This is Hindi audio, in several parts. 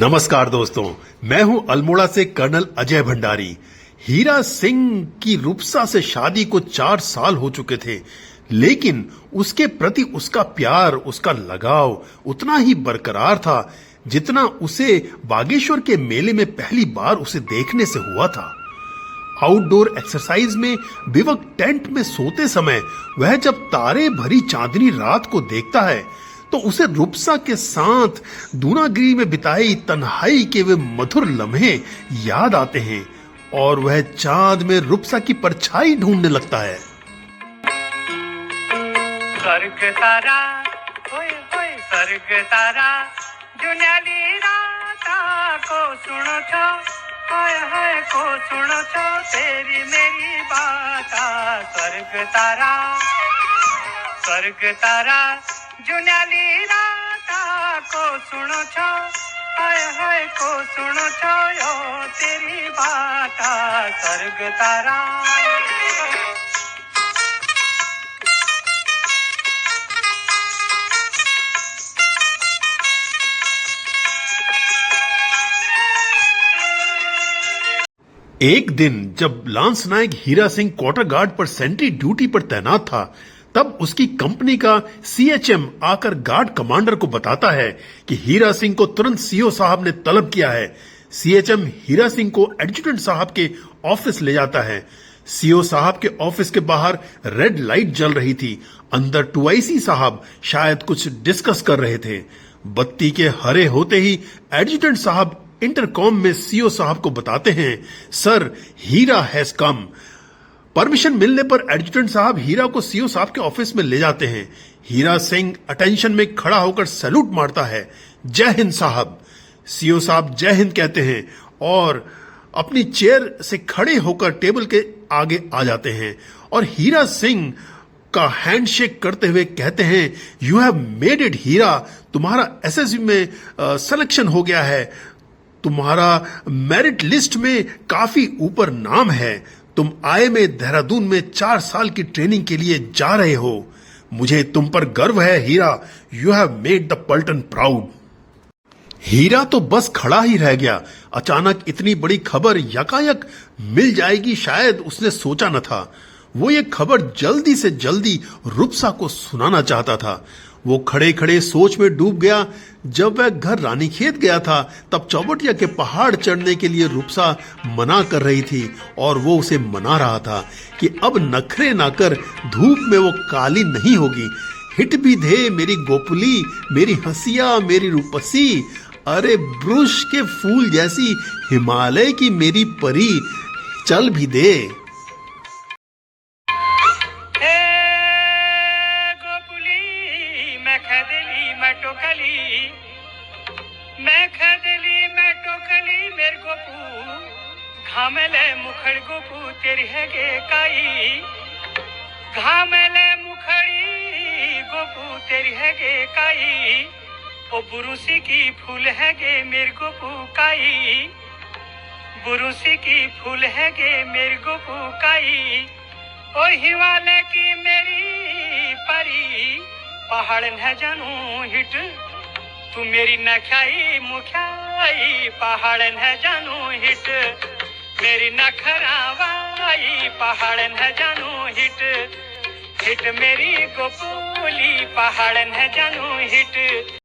नमस्कार दोस्तों, मैं हूं अल्मोड़ा से कर्नल अजय भंडारी। हीरा सिंह की रूपसा से शादी को 4 साल हो चुके थे, लेकिन उसके प्रति उसका प्यार, उसका लगाव उतना ही बरकरार था जितना उसे बागेश्वर के मेले में पहली बार उसे देखने से हुआ था। आउटडोर एक्सरसाइज में बिवक टेंट में सोते समय वह जब तारे भरी चांदनी रात को देखता है तो उसे रूपसा के साथ दूनागिरी में बिताई तन्हाई के वे मधुर लम्हे याद आते हैं और वह चांद में रूपसा की परछाई ढूंढने लगता है। स्वर्ग तारा होए होए स्वर्ग तारा जुन्याली राता को सुनो छो, हाय हाय को सुनो छो तेरी मेरी बाता। स्वर्ग तारा जुन्याली राता को सुनो छो, हाय हाय को सुनो छो यो तेरी बाता। स्वर्ग तारा एक दिन जब लांस नायक हीरा सिंह क्वार्टर गार्ड पर सेंट्री ड्यूटी पर तैनात था, तब उसकी कंपनी का सीएचएम आकर गार्ड कमांडर को बताता है कि हीरा सिंह को तुरंत सीओ साहब ने तलब किया है। सीएचएम हीरा सिंह को एडजुटेंट साहब के ऑफिस ले जाता है। सीओ साहब के ऑफिस के बाहर रेड लाइट जल रही थी। अंदर 2IC साहब शायद कुछ डिस्कस कर रहे थे। बत्ती के हरे होते ही एडजुटेंट साहब इंटरकॉम में सीओ साहब को बताते हैं, sir Hira has come. Permission मिलने पर एडजुटेंट साहब हीरा को सीओ साहब के ऑफिस में ले जाते हैं। हीरा सिंह अटेंशन में खड़ा होकर सैल्यूट मारता है, जय हिंद साहब। सीओ साहब जय हिंद कहते हैं और अपनी चेयर से खड़े होकर टेबल के आगे आ जाते हैं और हीरा सिंह का हैंडशेक करते हुए कहते हैं, यू हैव मेड इट हीरा, तुम्हारा एसएसबी में सिलेक्शन हो गया है। तुम्हारा मेरिट लिस्ट में काफी ऊपर नाम है। तुम IIM देहरादून में 4 साल की ट्रेनिंग के लिए जा रहे हो। मुझे तुम पर गर्व है Heera, you have made the paltan proud. Heera तो बस खड़ा ही रह गया। अचानक इतनी बड़ी खबर यकायक मिल जाएगी शायद उसने सोचा न था। वो ये खबर जल्दी से जल्दी रूपसा को सुनाना चाहता था। वो खड़े खड़े सोच में डूब गया। जब वह घर रानीखेत गया था तब चौबटिया के पहाड़ चढ़ने के लिए रूपसा मना कर रही थी और वो उसे मना रहा था कि अब नखरे ना कर, धूप में वो काली नहीं होगी। हिट भी दे मेरी गोपुली, मेरी हंसिया, मेरी रूपसी, अरे ब्रुश के फूल जैसी हिमालय की मेरी परी, चल भी दे। मैं खदली मैं टोकली मेरे गोपू घामेले मुखड़ गोपू तेरी है गे काई। घामेले मुखड़ी गोपू तेरी है गे काई। ओ बुरुसी की फूल है गे मेरे गोपू काई। बुरुसी की फूल है गे मेरे गोपू काई। ओ हिमालय की मेरी परी पहाड़ न जानू हिट, तू मेरी नखाई मुखाई पहाड़ न जानू हिट। मेरी नखरावाई पहाड़ न जानू हिट। हिट मेरी गोपुली पहाड़ न जानू हिट।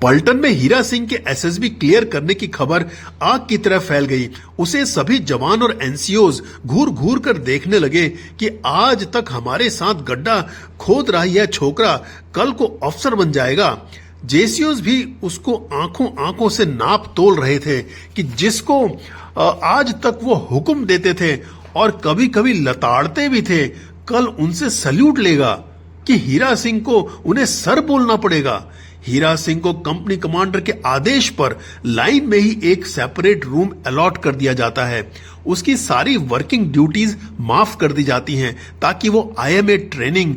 पलटन में हीरा सिंह के एसएसबी क्लियर करने की खबर आग की तरह फैल गई। उसे सभी जवान और एनसीओज घूर घूर कर देखने लगे कि आज तक हमारे साथ गड्ढा खोद रही है छोकरा कल को अफसर बन जाएगा। जेसीओज भी उसको आंखों आंखों से नाप तोल रहे थे कि जिसको आज तक वो हुक्म देते थे और कभी कभी लताड़ते भी थे, कल उनसे सल्यूट लेगा कि हीरा सिंह को उन्हें सर बोलना पड़ेगा। हीरा सिंह को कंपनी कमांडर के आदेश पर लाइन में ही एक सेपरेट रूम अलॉट कर दिया जाता है। उसकी सारी वर्किंग ड्यूटीज माफ कर दी जाती हैं ताकि वो IIM ट्रेनिंग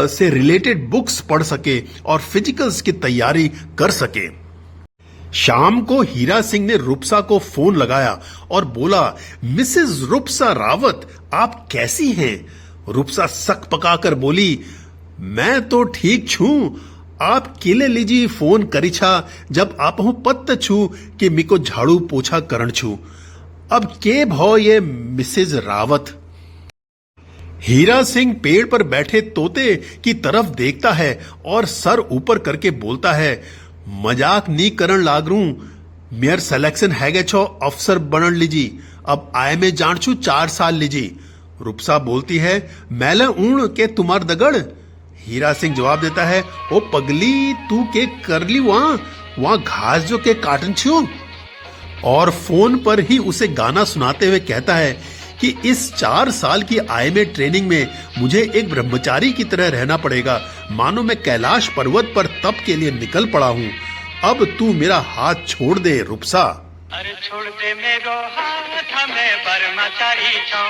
से रिलेटेड बुक्स पढ़ सके और फिजिकल्स की तैयारी कर सके। शाम को हीरा सिंह ने रूपसा को फोन लगाया और बोला, मिसेस रूपसा रावत आप कैसी हैं? रूपसा सक पकाकर बोली, मैं तो ठीक छूं, आप केले लीजी फोन करिछा जब आप हूं पत्त छू कि मिको झाड़ू पोछा करण छू। अब के भौ ये मिसेज रावत। हीरा सिंह पेड़ पर बैठे तोते की तरफ देखता है और सर ऊपर करके बोलता है, मजाक नी करण लाग रू, मेयर सिलेक्शन हैगे छो अफसर बनन लीजी, अब आय में जान छू 4 साल लीजी। रूपसा बोलती है, मैले ऊण के तुम्हार दगड़। हीरा सिंह जवाब देता है, ओ पगली तू के कर ली वहां घास जो के काटन छू। और फोन पर ही उसे गाना सुनाते हुए कहता है कि इस 4 साल की आय में ट्रेनिंग में मुझे एक ब्रह्मचारी की तरह रहना पड़ेगा, मानो मैं कैलाश पर्वत पर तप के लिए निकल पड़ा हूं। अब तू मेरा हाथ छोड़ दे रूपसा। अरे छोड़ दे मेरो हाथ हमें ब्रह्मचारी छौ,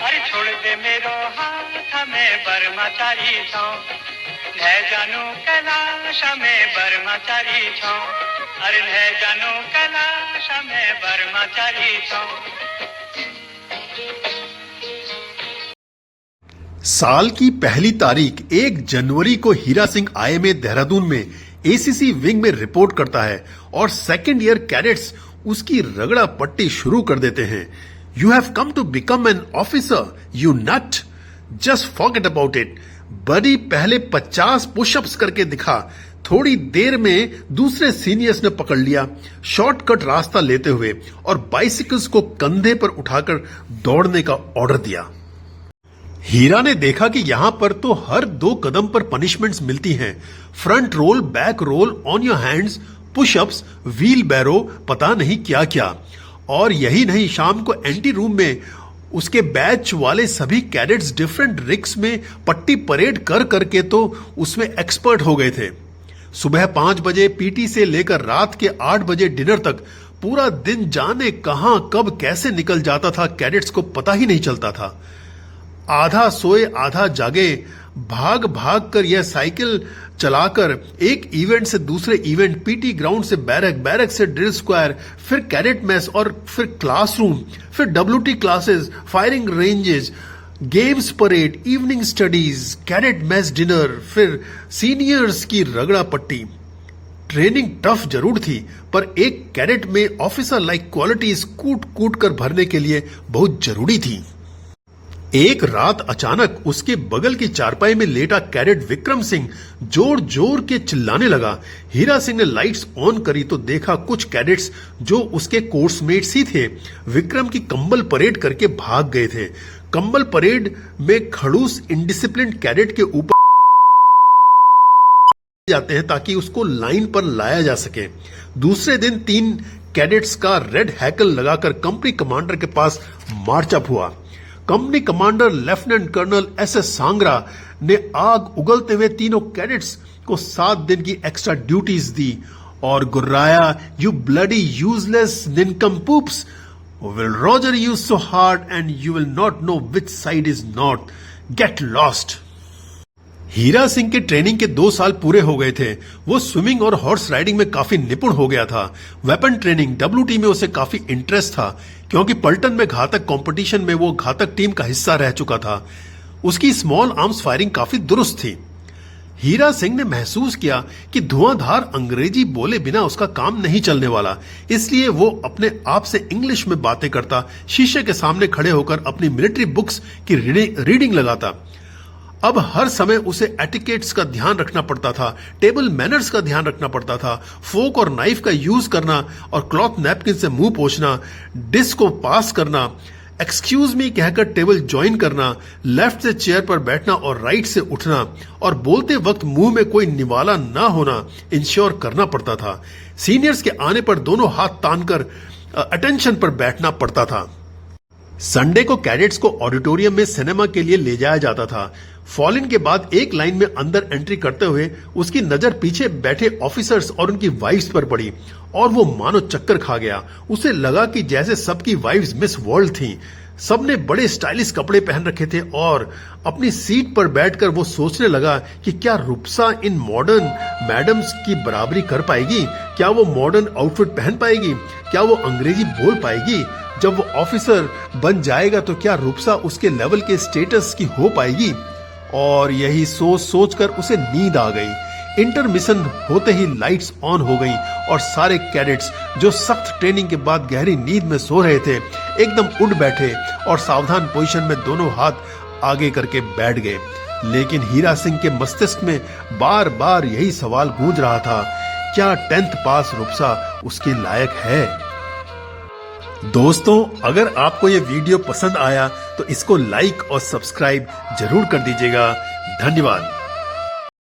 अरे छोड़ दे मेरो हाथ हमें ब्रह्मचारी छौ, न जानू कैलाश में ब्रह्मचारी छौ, अरे न जानू कैलाश में ब्रह्मचारी छौ। साल की पहली तारीख 1 जनवरी को हीरा सिंह आईएमए देहरादून में एसीसी विंग में रिपोर्ट करता है और सेकेंड ईयर कैडेट्स उसकी रगड़ा पट्टी शुरू कर देते हैं। You have come to become an officer you nut, just forget about it. बड़ी पहले 50 पुशअप्स करके दिखा। थोड़ी देर में दूसरे सीनियर्स ने पकड़ लिया शॉर्टकट रास्ता लेते हुए और बाइसिकल्स को कंधे पर उठाकर दौड़ने का ऑर्डर दिया। हीरा ने देखा कि यहां पर तो हर 2 कदम पर पनिशमेंट्स मिलती हैं। Front roll, back roll, on your hands, pushups, wheel barrow, पता नहीं क्या क्या। और यही नहीं, शाम को एंटी रूम में उसके बैच वाले सभी कैडेट्स डिफरेंट रिक्स में पट्टी परेड कर करके तो उसमें एक्सपर्ट हो गए थे। सुबह 5 बजे पीटी से लेकर रात के 8 बजे डिनर तक पूरा दिन जाने कहां कब कैसे निकल जाता था, कैडेट्स को पता ही नहीं चलता था। आधा सोए आधा जागे, भाग भाग कर यह साइकिल चलाकर एक इवेंट से दूसरे इवेंट, पीटी ग्राउंड से बैरक, बैरक से ड्रिल स्क्वायर, फिर कैडेट मेस और फिर क्लासरूम, फिर WT classes, firing ranges, games parade, evening studies, cadet mess dinner, फिर सीनियर्स की रगड़ा पट्टी। ट्रेनिंग टफ जरूर थी पर एक कैडेट में ऑफिसर लाइक क्वालिटीज कूट कूट कर भरने के लिए बहुत जरूरी थी। एक रात अचानक उसके बगल की चारपाई में लेटा कैडेट विक्रम सिंह जोर जोर के चिल्लाने लगा। हीरा सिंह ने लाइट्स ऑन करी तो देखा कुछ कैडेट्स जो उसके कोर्समेट्स ही थे विक्रम की कंबल परेड करके भाग गए थे। कंबल परेड में खड़ूस इंडिसिप्लिन कैडेट के ऊपर जाते हैं ताकि उसको लाइन पर लाया जा सके। दूसरे दिन 3 कैडेट्स का रेड हैकल लगाकर कंपनी कमांडर के पास मार्चअप हुआ। Company commander lieutenant colonel S S Sangra ने आग उगलते हुए तीनों कैडेट्स को 7 दिन की एक्स्ट्रा ड्यूटीज दी और गुर्राया, you bloody useless nincompoops, will roger you so hard and you will not know which side is not, get lost. Heera Singh के ट्रेनिंग के 2 साल पूरे हो गए थे। वो स्विमिंग और हॉर्स राइडिंग में काफी निपुण हो गया था। वेपन ट्रेनिंग, डब्ल्यूटी में उसे काफी इंटरेस्ट था क्योंकि पल्टन में घातक कंपटीशन में वो घातक टीम का हिस्सा रह चुका था। उसकी स्मॉल आर्म्स फायरिंग काफी दुरुस्त थी। हीरा सिंह ने महसूस किया कि धुआंधार अंग्रेजी बोले बिना उसका काम नहीं चलने वाला, इसलिए वो अपने आप से इंग्लिश में बातें करता, शीशे के सामने खड़े होकर अपनी मिलिट्री बुक्स की रीडिंग लगाता। अब हर समय उसे एटिकेट्स का ध्यान रखना पड़ता था, टेबल मैनर्स का ध्यान रखना पड़ता था, फोक और नाइफ का यूज करना और क्लॉथ नैपकिन से मुंह पोंछना, डिश को पास करना, एक्सक्यूज मी कहकर टेबल ज्वाइन करना, लेफ्ट से चेयर पर बैठना और राइट से उठना और बोलते वक्त मुंह में कोई निवाला ना होना इंश्योर करना पड़ता था। सीनियर्स के आने पर दोनों हाथ तानकर अटेंशन पर बैठना पड़ता था। संडे को कैडेट्स को ऑडिटोरियम में सिनेमा के लिए ले जाया जाता था। फॉल इन के बाद एक लाइन में अंदर एंट्री करते हुए उसकी नजर पीछे बैठे ऑफिसर्स और उनकी वाइफ्स पर पड़ी और वो मानो चक्कर खा गया। उसे लगा कि जैसे सबकी वाइफ्स मिस वर्ल्ड थीं। सबने बड़े स्टाइलिश कपड़े पहन रखे थे और अपनी सीट पर बैठकर वो सोचने लगा कि क्या रूपसा इन मॉडर्न मैडम्स की बराबरी कर पाएगी? क्या वो मॉडर्न आउटफिट पहन पाएगी? क्या वो अंग्रेजी बोल पाएगी? जब वो ऑफिसर बन जाएगा तो क्या रूपसा उसके लेवल के स्टेटस की हो पाएगी? और यही सोच सोचकर उसे नींद आ गई। इंटरमिशन होते ही लाइट्स ऑन हो गईं और सारे कैडेट्स जो सख्त ट्रेनिंग के बाद गहरी नींद में सो रहे थे एकदम उठ बैठे और सावधान पोजीशन में दोनों हाथ आगे करके बैठ गए। लेकिन हीरा सिंह के मस्तिष्क में बार बार यही सवाल गूंज रहा था, क्या 10th पास रुपसा उसके लायक है? दोस्तों, अगर आपको ये वीडियो पसंद आया तो इसको लाइक और सब्सक्राइब जरूर कर दीजिएगा। धन्यवाद।